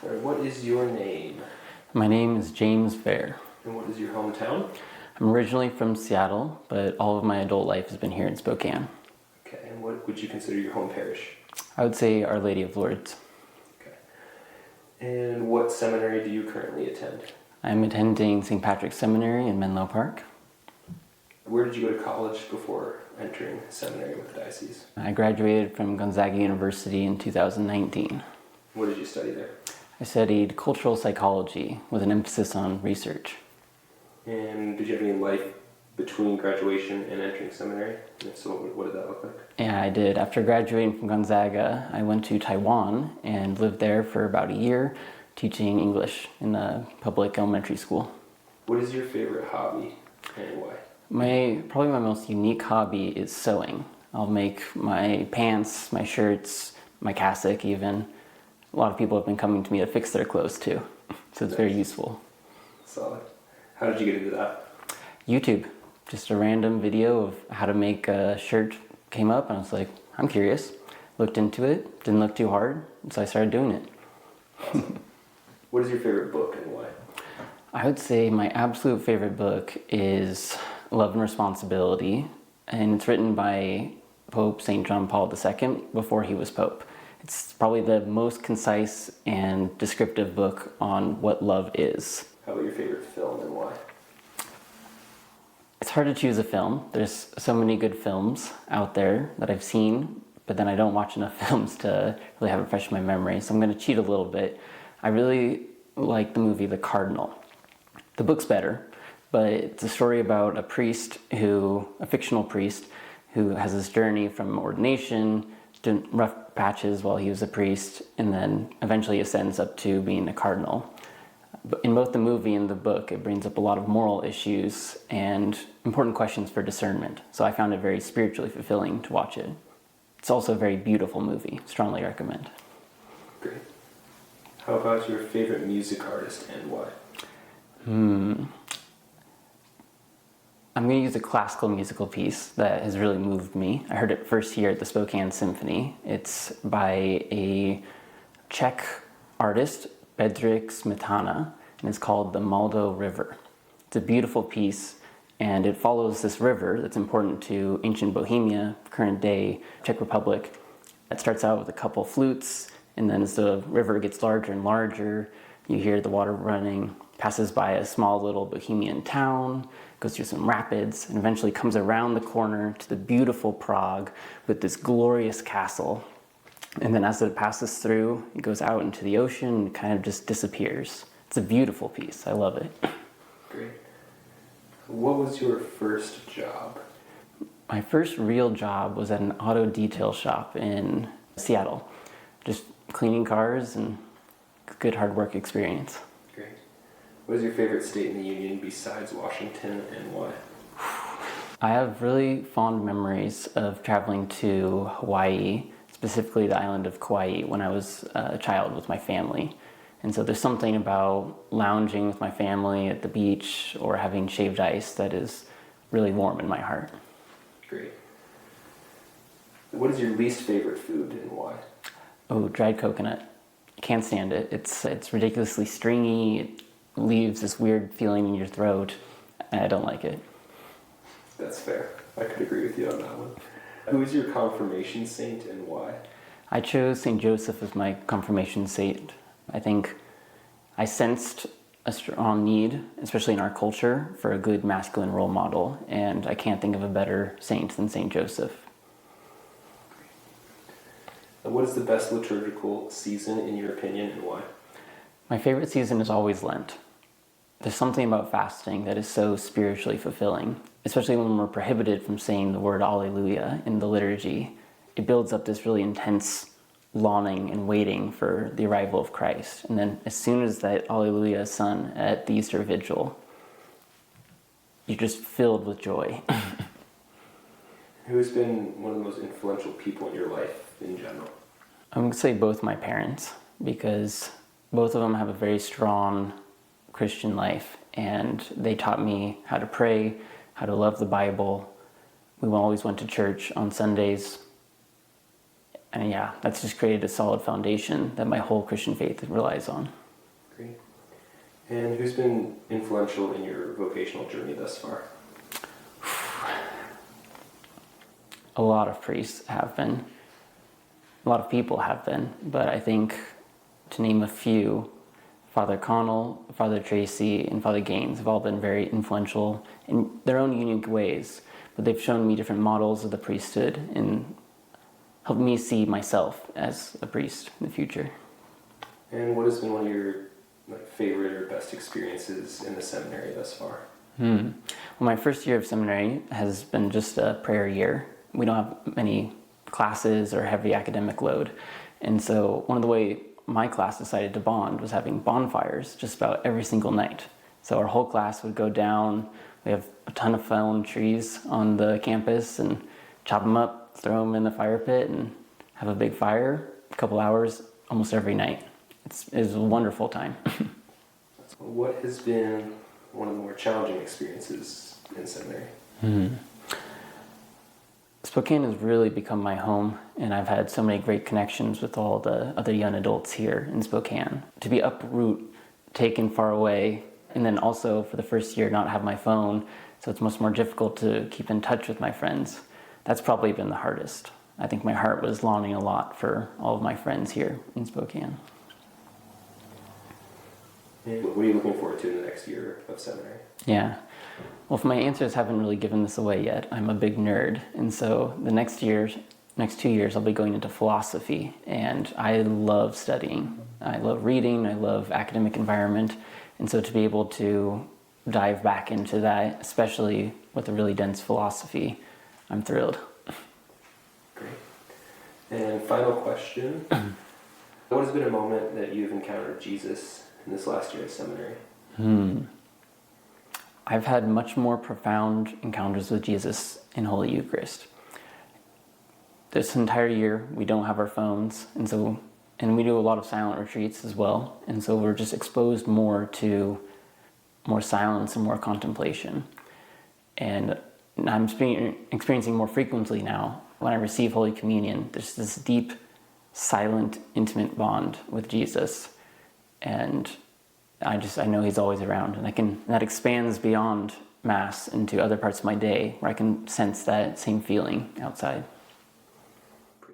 Sorry, what is your name? My name is James Vair. And what is your hometown? I'm originally from Seattle, but all of my adult life has been here in Spokane. Okay, and what would you consider your home parish? I would say Our Lady of Lourdes. Okay. And what seminary do you currently attend? I'm attending St. Patrick's Seminary in Menlo Park. Where did you go to college before entering seminary with the diocese? I graduated from Gonzaga University in 2019. What did you study there? I studied cultural psychology with an emphasis on research. And did you have any life between graduation and entering seminary? And if so, what did that look like? Yeah, I did. After graduating from Gonzaga, I went to Taiwan and lived there for about a year, teaching English in a public elementary school. What is your favorite hobby and why? Probably my most unique hobby is sewing. I'll make my pants, my shirts, my cassock even. A lot of people have been coming to me to fix their clothes too, so it's very useful. Solid. How did you get into that? YouTube. Just a random video of how to make a shirt came up and I was like, I'm curious. Looked into it, didn't look too hard, so I started doing it. Awesome. What is your favorite book and why? I would say my absolute favorite book is Love and Responsibility, and it's written by Pope St. John Paul II before he was Pope. It's probably the most concise and descriptive book on what love is. How about your favorite film and why? It's hard to choose a film. There's so many good films out there that I've seen, but then I don't watch enough films to really have it fresh in my memory, so I'm going to cheat a little bit. I really like the movie The Cardinal. The book's better, but it's a story about a fictional priest, who has this journey from ordination to rough patches while he was a priest, and then eventually ascends up to being a cardinal. But in both the movie and the book, it brings up a lot of moral issues and important questions for discernment. So I found it very spiritually fulfilling to watch it. It's also a very beautiful movie. Strongly recommend. Great. How about your favorite music artist and why? I'm going to use a classical musical piece that has really moved me. I heard it first here at the Spokane Symphony. It's by a Czech artist, Bedřich Smetana, and it's called the Maldo River. It's a beautiful piece, and it follows this river that's important to ancient Bohemia, current day Czech Republic. It starts out with a couple flutes, and then as the river gets larger and larger, you hear the water running, passes by a small little Bohemian town, goes through some rapids, and eventually comes around the corner to the beautiful Prague with this glorious castle. And then as it passes through, it goes out into the ocean and kind of just disappears. It's a beautiful piece. I love it. Great. What was your first job? My first real job was at an auto detail shop in Seattle. Just cleaning cars and good hard work experience. Great. What is your favorite state in the Union besides Washington and why? I have really fond memories of traveling to Hawaii, specifically the island of Kauai, when I was a child with my family. And so there's something about lounging with my family at the beach or having shaved ice that is really warm in my heart. Great. What is your least favorite food and why? Oh, dried coconut. Can't stand it. It's ridiculously stringy. It leaves this weird feeling in your throat. And I don't like it. That's fair. I could agree with you on that one. Who is your confirmation saint and why? I chose St. Joseph as my confirmation saint. I think I sensed a strong need, especially in our culture, for a good masculine role model, and I can't think of a better saint than St. Joseph. What is the best liturgical season in your opinion and why? My favorite season is always Lent. There's something about fasting that is so spiritually fulfilling, especially when we're prohibited from saying the word Alleluia in the liturgy. It builds up this really intense longing and waiting for the arrival of Christ. And then as soon as that Alleluia is sung at the Easter Vigil, you're just filled with joy. Who has been one of the most influential people in your life in general? I'm going to say both my parents, because both of them have a very strong Christian life, and they taught me how to pray, how to love the Bible. We always went to church on Sundays, And yeah, that's just created a solid foundation that my whole Christian faith relies on. Great. And who's been influential in your vocational journey thus far? A lot of priests have been. A lot of people have been. But I think, to name a few, Father Connell, Father Tracy, and Father Gaines have all been very influential in their own unique ways. But they've shown me different models of the priesthood and helped me see myself as a priest in the future. And what has been one of your favorite or best experiences in the seminary thus far? Well, my first year of seminary has been just a prayer year. We don't have many classes or heavy academic load. And so one of the way my class decided to bond was having bonfires just about every single night. So our whole class would go down. We have a ton of fallen trees on the campus and chop them up, throw them in the fire pit, and have a big fire, a couple hours, almost every night. It's a wonderful time. What has been one of the more challenging experiences in seminary? Spokane has really become my home, and I've had so many great connections with all the other young adults here in Spokane. To be uproot, taken far away, and then also for the first year not have my phone, so it's much more difficult to keep in touch with my friends. That's probably been the hardest. I think my heart was longing a lot for all of my friends here in Spokane. And what are you looking forward to in the next year of seminary? Yeah. Well, if my answers haven't really given this away yet, I'm a big nerd. And so the next 2 years, I'll be going into philosophy. And I love studying. I love reading. I love academic environment. And so to be able to dive back into that, especially with a really dense philosophy, I'm thrilled. Great. And final question. What has been a moment that you've encountered Jesus in this last year of seminary? I've had much more profound encounters with Jesus in Holy Eucharist. This entire year, we don't have our phones, and we do a lot of silent retreats as well, and so we're just exposed more to more silence and more contemplation. And I'm experiencing more frequently now, when I receive Holy Communion, there's this deep, silent, intimate bond with Jesus, and I know He's always around, and that expands beyond Mass into other parts of my day where I can sense that same feeling outside.